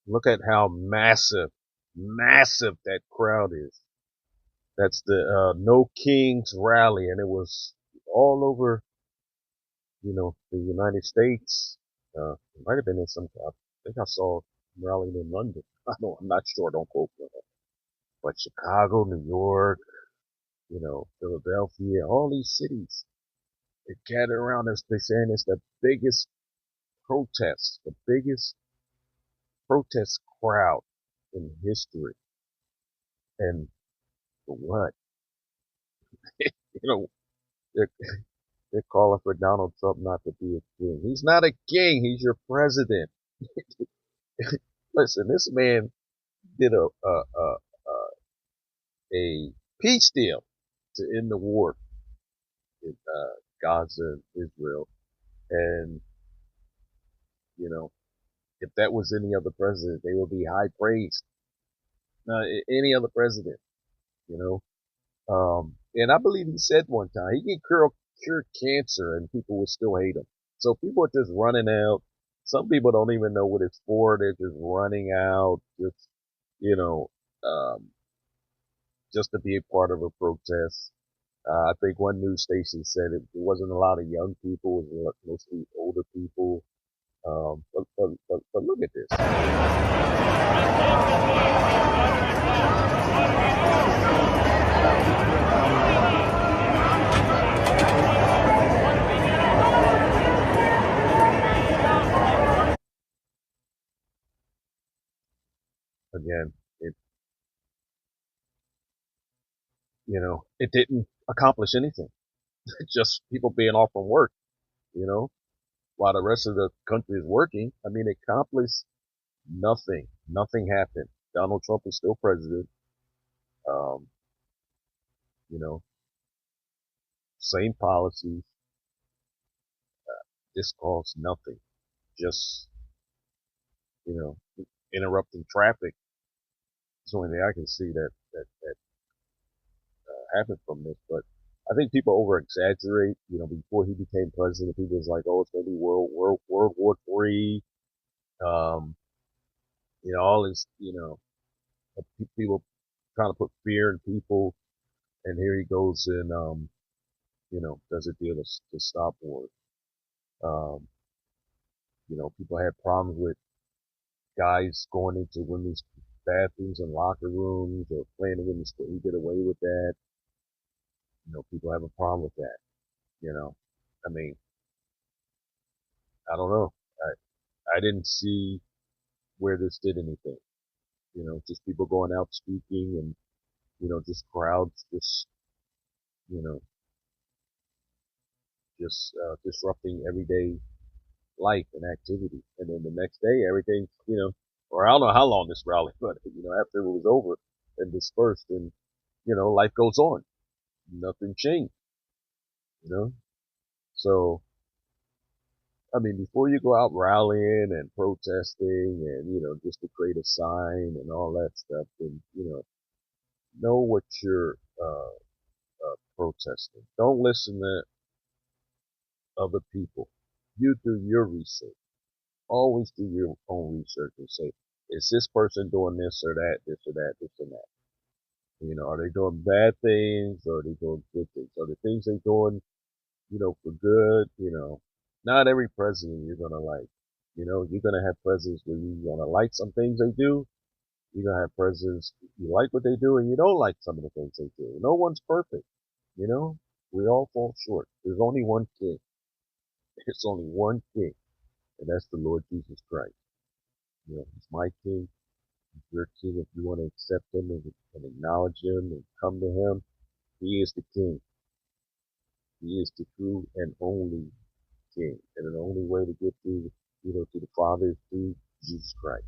Look at how massive that crowd is. That's the No Kings rally, and it was all over, the United States. It might have been in some. I think I saw rally in London. I'm not sure. Don't quote me on that. But Chicago, New York, Philadelphia, all these cities, they gather around us. They're saying it's the biggest protest crowd in history. And for what? You know, they're, they're calling for Donald Trump not to be a king. He's not a king. He's your president. Listen, this man did a peace deal to end the war in Gaza and Israel. And, you know, if that was any other president, they would be high praised. Any other president, you know. And I believe he said one time he can cure cancer and people would still hate him. So people are just running out. Some people don't even know what it's for. They're just running out, you know, um, just to be a part of a protest. I think one news station said it wasn't a lot of young people, it was mostly older people. But look at this. Again, it didn't accomplish anything. Just people being off from work, you know, while the rest of the country is working. I mean, it accomplished nothing. Nothing happened. Donald Trump is still president. Um, you know, same policies. This caused nothing. Just, you know, interrupting traffic. It's the only thing I can see that happened from this. But I think people over exaggerate. Before he became president, people was like, "Oh, it's going to be World War III." Um, all this, people trying to put fear in people, and here he goes and does a deal to stop wars. Um, people had problems with guys going into women's bathrooms and locker rooms or playing in women's sport. He did away with that. People have a problem with that. I mean, I don't know. I didn't see where this did anything. Just people going out speaking and, just crowds just, you know, disrupting everyday life and activity. And then the next day, everything, or I don't know how long this rally, but, after it was over and dispersed and, life goes on. Nothing changed, you know? So, I mean, before you go out rallying and protesting and, just to create a sign and all that stuff, then, know what you're, protesting. Don't listen to other people. You do your research. Always do your own research and say, is this person doing this or that, this or that, this and that? Are they doing bad things or are they doing good things? Are the things they doing, for good? Not every president you're going to like. You're going to have presidents where you're going to like some things they do. You're going to have presidents, you like what they do and you don't like some of the things they do. No one's perfect. You know, we all fall short. There's only one king. There's only one king, and that's the Lord Jesus Christ. He's my king. He's your king. If you want to accept him and acknowledge him and come to him, he is the king. He is the true and only king. And the only way to get to the Father is through Jesus Christ.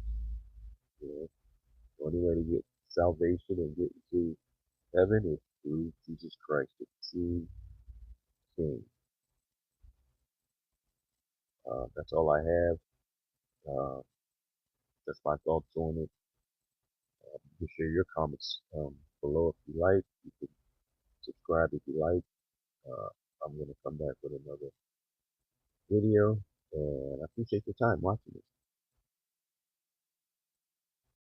The only way to get salvation and get to heaven is through Jesus Christ, the true king. That's all I have. Uh, that's my thoughts on it. You can share your comments below if you like. You can subscribe if you like. I'm going to come back with another video, and I appreciate your time watching this.